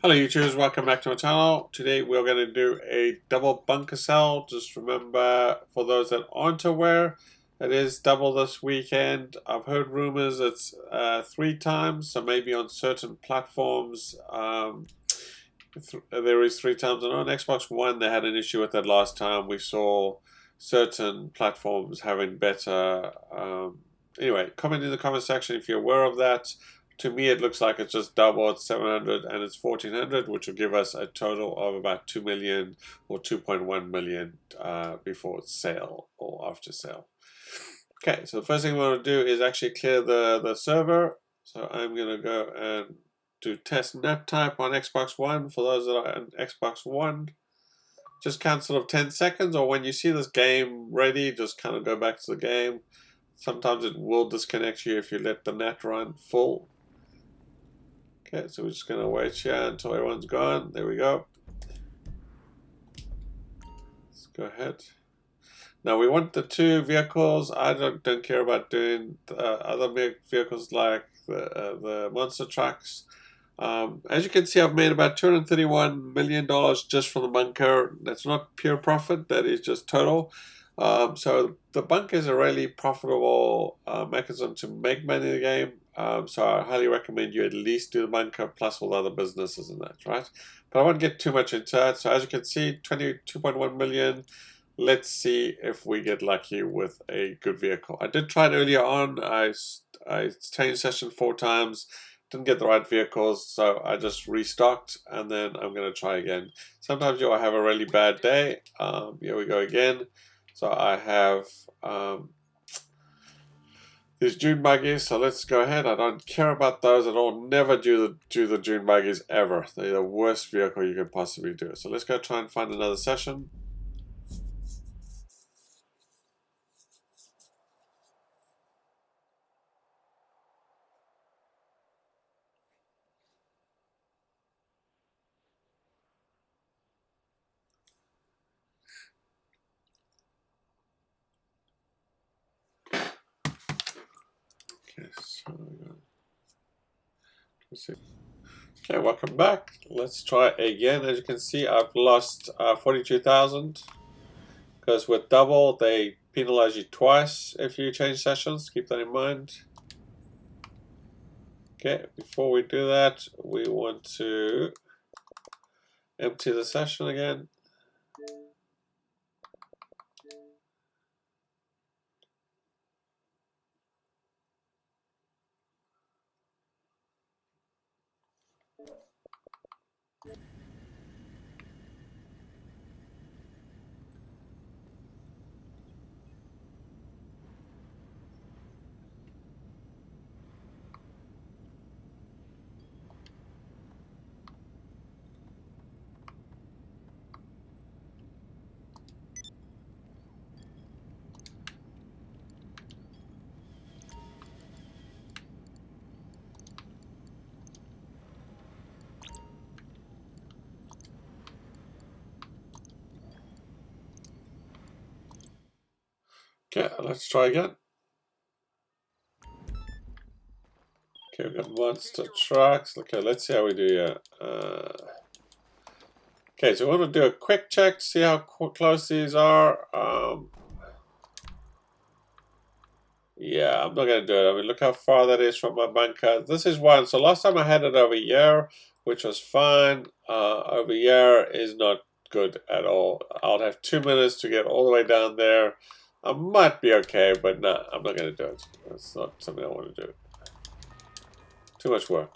Hello YouTubers, welcome back to my channel. Today we're going to do a double bunker sell. Just remember, for those that aren't aware, it is double this weekend. I've heard rumors it's 3 times, so maybe on certain platforms there is 3 times. And on Xbox One they had an issue with that last time. We saw certain platforms having better... Anyway, comment in the comment section if you're aware of that. To me, it looks like it's just double. It's 700 and it's 1400, which will give us a total of about 2 million or 2.1 million before sale or after sale. Okay, so the first thing we want to do is actually clear the server. So I'm going to go and do test net type on Xbox One. For those that are on Xbox One, just cancel of 10 seconds, or when you see this game ready, just kind of go back to the game. Sometimes it will disconnect you if you let the net run full. Okay, so we're just going to wait here until everyone's gone. There we go. Let's go ahead. Now we want the 2 vehicles. I don't care about doing other vehicles like the monster trucks. As you can see, I've made about $231 million just from the bunker. That's not pure profit, that is just total. So the bunker is a really profitable mechanism to make money in the game. So I highly recommend you at least do the bunker plus all the other businesses in that, right? But I won't get too much into that. So as you can see, 22.1 million. Let's see if we get lucky with a good vehicle. I did try it earlier on. I changed session 4 times. Didn't get the right vehicles, so I just restocked, and then I'm going to try again. Sometimes you'll have a really bad day. Here we go again. So I have these June buggies, so let's go ahead. I don't care about those at all. Never do the June buggies ever. They're the worst vehicle you could possibly do. So let's go try and find another session. Okay, so let's see. Okay, welcome back. Let's try again. As you can see, I've lost 42,000 because with double they penalize you twice if you change sessions. Keep that in mind. Okay, before we do that, we want to empty the session again. Okay, let's try again. Okay, we've got monster trucks. Okay, let's see how we do here. Okay, so we want to do a quick check to see how close these are. Yeah, I'm not going to do it. I mean, look how far that is from my bunker. This is one. So last time I had it over here, which was fine. Over here is not good at all. I'll have 2 minutes to get all the way down there. I might be okay, but no, I'm not going to do it. That's not something I want to do. Too much work.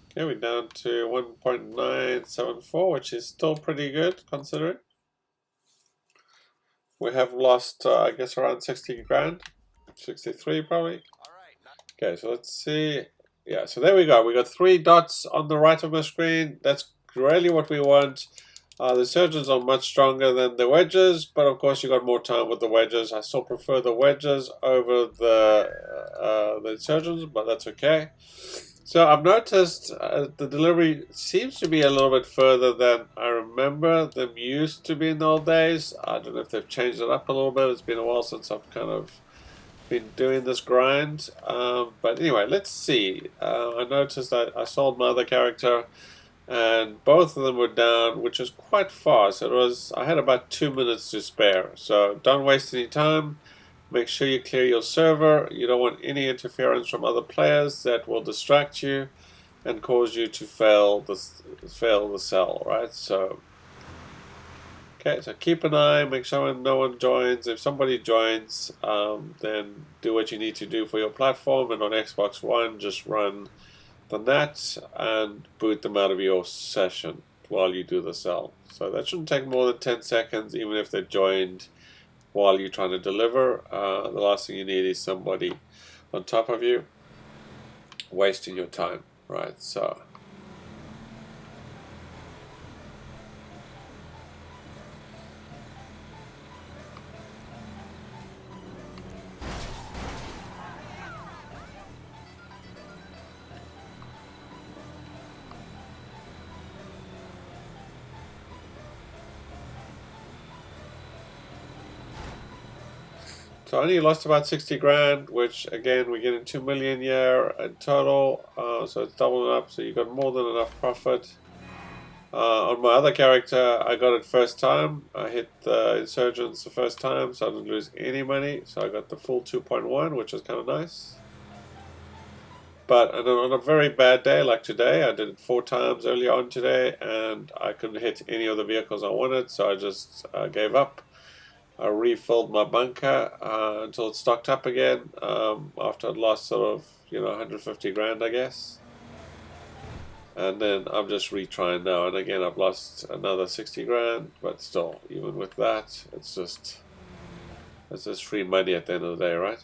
Okay, we're down to 1.974, which is still pretty good considering. We have lost, I guess, around 60 grand. 63 probably. Okay, so let's see. Yeah, so there we go. We got 3 dots on the right of the screen. That's really what we want. The surgeons are much stronger than the wedges, but of course you got more time with the wedges. I still prefer the wedges over the surgeons, but that's okay. So I've noticed the delivery seems to be a little bit further than I remember them used to be in the old days. I don't know if they've changed it up a little bit. It's been a while since I've kind of been doing this grind. But anyway, let's see. I noticed I sold my other character and both of them were down, which was quite fast. I had about 2 minutes to spare. So don't waste any time. Make sure you clear your server. You don't want any interference from other players that will distract you and cause you to fail the cell, right? So, okay, so keep an eye, make sure no one joins. If somebody joins, then do what you need to do for your platform. And on Xbox One, just run the NAT and boot them out of your session while you do the cell. So that shouldn't take more than 10 seconds, even if they joined while you're trying to deliver. The last thing you need is somebody on top of you wasting your time, right? So I only lost about 60 grand, which again, we're getting 2 million year in total. So it's doubling up, so you got more than enough profit. On my other character, I got it first time. I hit the insurgents the first time, so I didn't lose any money. So I got the full 2.1, which is kind of nice. But on a very bad day like today, I did it 4 times earlier on today, and I couldn't hit any of the vehicles I wanted, so I just gave up. I refilled my bunker until it stocked up again after I'd lost sort of 150 grand, I guess. And then I'm just retrying now, and again I've lost another 60 grand, but still, even with that, it's just free money at the end of the day, right?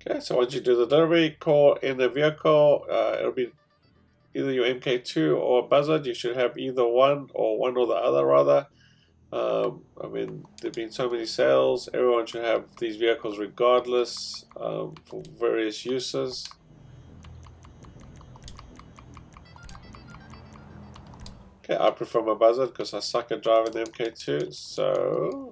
Okay, so once you do the delivery, call in the vehicle. It'll be either your MK2 or Buzzard. You should have either one or the other, rather. I mean, there have been so many sales. Everyone should have these vehicles regardless for various uses. Okay, I prefer my Buzzard because I suck at driving the MK2, so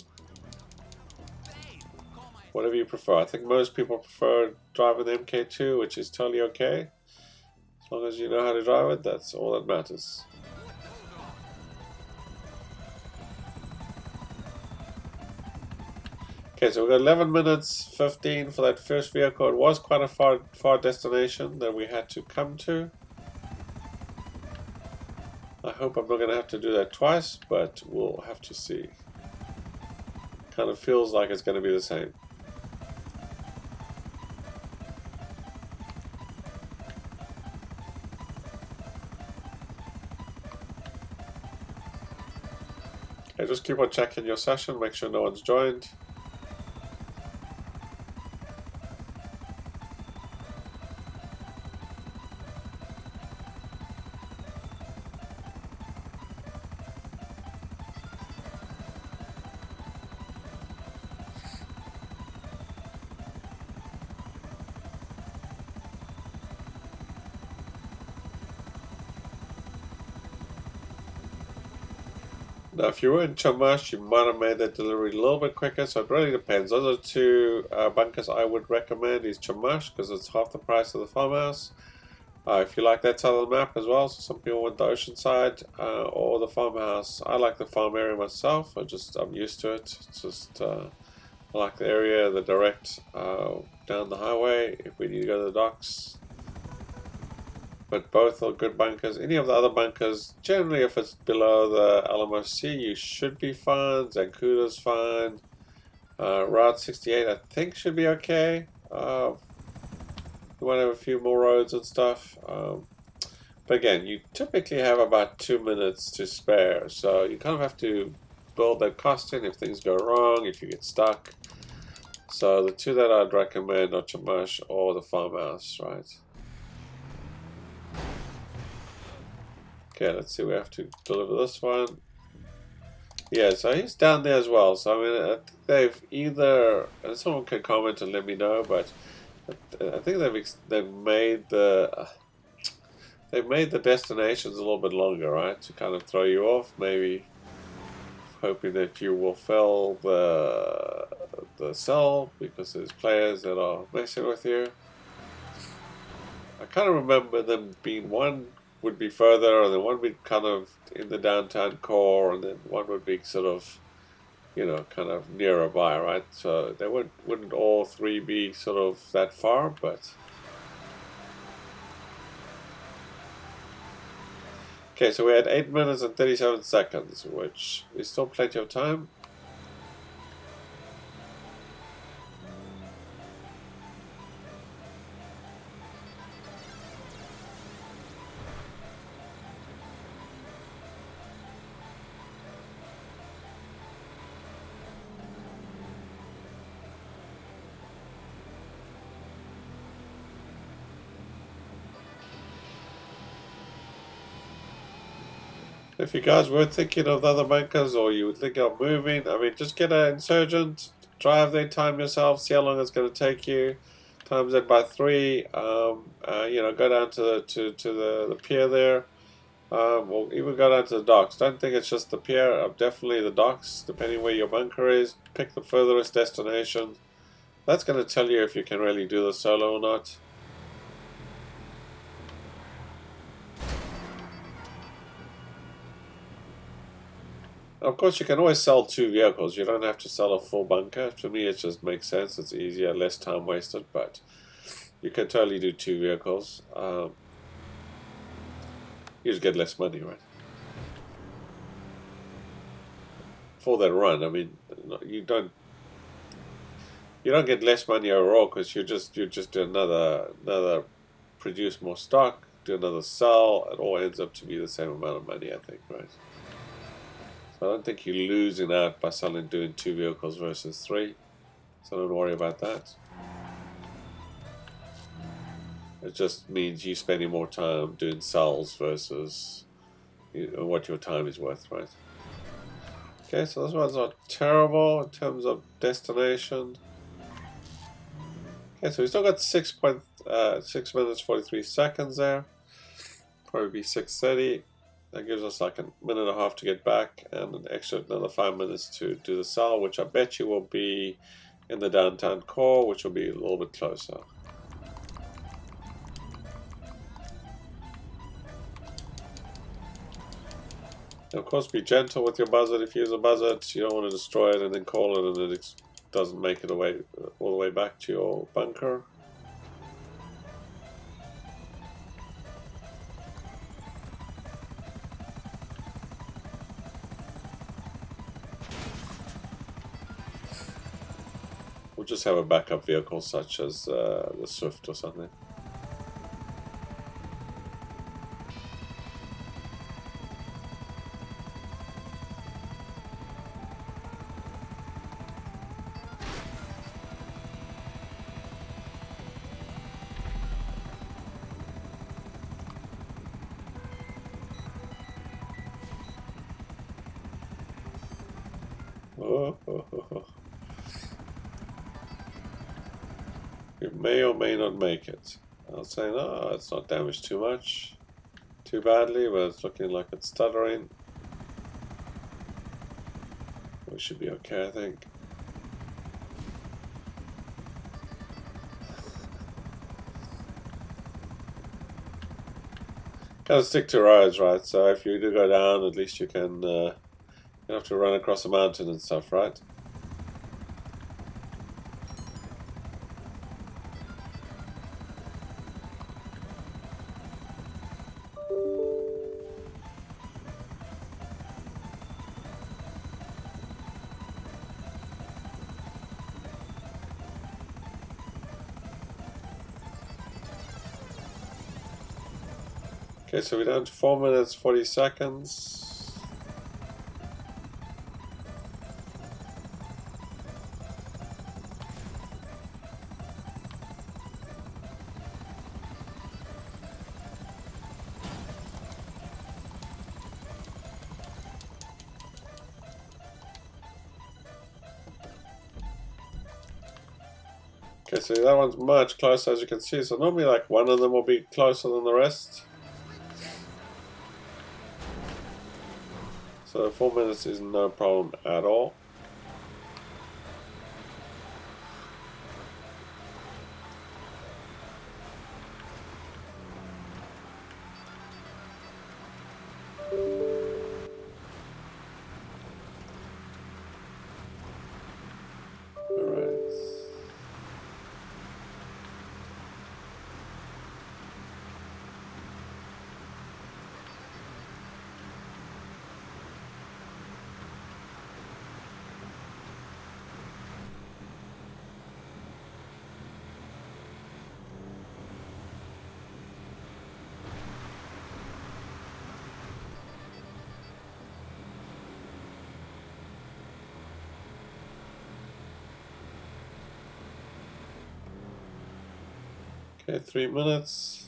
whatever you prefer. I think most people prefer driving the MK2, which is totally okay. As long as you know how to drive it, that's all that matters. Okay, so we've got 11 minutes 15 for that first vehicle. It was quite a far destination that we had to come to. I hope I'm not going to have to do that twice, but we'll have to see. Kind of feels like it's going to be the same. Okay, just keep on checking your session, make sure no one's joined. Now, if you were in Chumash, you might have made that delivery a little bit quicker, so it really depends. Those are two bunkers I would recommend is Chumash, because it's half the price of the farmhouse. If you like that side of the map as well, so some people want the ocean side or the farmhouse. I like the farm area myself, I'm used to it. It's just, I like the area, the direct down the highway if we need to go to the docks. But both are good bunkers. Any of the other bunkers, generally if it's below the Alamo Sea, you should be fine. Zancuda's fine. Route 68 I think should be okay. You want to have a few more roads and stuff. But again, you typically have about 2 minutes to spare, so you kind of have to build that cost in if things go wrong, if you get stuck. So the two that I'd recommend are Chamash or the farmhouse, right? Okay, let's see, we have to deliver this one. Yeah, so he's down there as well. So I mean, I think they've either, and someone can comment and let me know, but I think they've made the destinations a little bit longer, right? To kind of throw you off, maybe hoping that you will fill the cell because there's players that are messing with you. I kind of remember them being one would be further, and then one would be kind of in the downtown core, and then one would be sort of, you know, kind of nearer by, right? So they wouldn't all three be sort of that far, but okay. So we had 8 minutes and 37 seconds, which is still plenty of time. If you guys were thinking of the other bunkers or you would think of moving, I mean, just get an insurgent, drive there, time yourself, see how long it's going to take you, times it by 3, you know, go down to the pier there, or even go down to the docks. Don't think it's just the pier, definitely the docks, depending where your bunker is. Pick the furthest destination. That's going to tell you if you can really do this solo or not. Of course, you can always sell 2 vehicles. You don't have to sell a full bunker. To me, it just makes sense. It's easier, less time wasted, but you can totally do 2 vehicles. You just get less money, right? For that run, I mean, you don't get less money overall because you just do another produce more stock, do another sell. It all ends up to be the same amount of money, I think, right? So I don't think you're losing out by doing 2 vehicles versus 3. So don't worry about that. It just means you spending more time doing sells versus what your time is worth, right? Okay, so this one's not terrible in terms of destination. Okay, so we still got 6 minutes 43 seconds there. Probably be 6:30. That gives us like a minute and a half to get back and an extra another 5 minutes to do the sell, which I bet you will be in the downtown core, which will be a little bit closer. And of course, be gentle with your buzzard. If you use a buzzard, you don't want to destroy it and then call it and it doesn't make it all the way back to your bunker. We'll just have a backup vehicle such as the Swift or something. You may or may not make it. I'll say no, it's not damaged too much, too badly, but it's looking like it's stuttering. We should be okay, I think. Gotta stick to roads, right? So if you do go down, at least you can, you don't have to run across a mountain and stuff, right? Okay, so we're down to 4 minutes 40 seconds. Okay, so that one's much closer, as you can see. So normally like one of them will be closer than the rest. So 4 minutes is no problem at all. Okay, 3 minutes.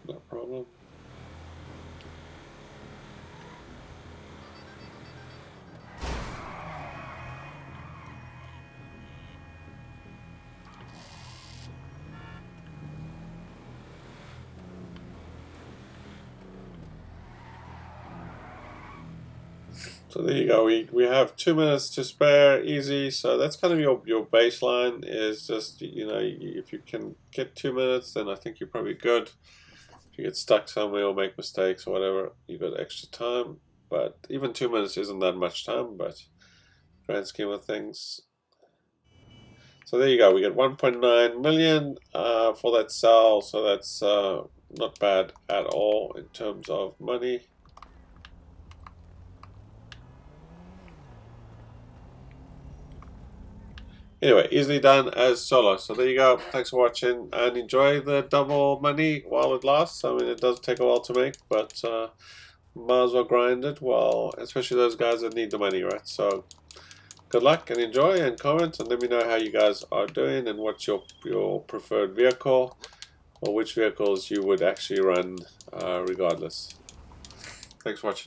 No problem. So there you go. We have 2 minutes to spare, easy. So that's kind of your baseline. Is just, you know, if you can get 2 minutes, then I think you're probably good. If you get stuck somewhere or make mistakes or whatever, you got extra time. But even 2 minutes isn't that much time. But grand scheme of things. So there you go. We get 1.9 million for that sell. So that's not bad at all in terms of money. Anyway, easily done as solo. So there you go. Thanks for watching and enjoy the double money while it lasts. I mean, it does take a while to make, but might as well grind it while, especially those guys that need the money, right? So good luck and enjoy, and comment and let me know how you guys are doing and what's your preferred vehicle, or which vehicles you would actually run regardless. Thanks for watching.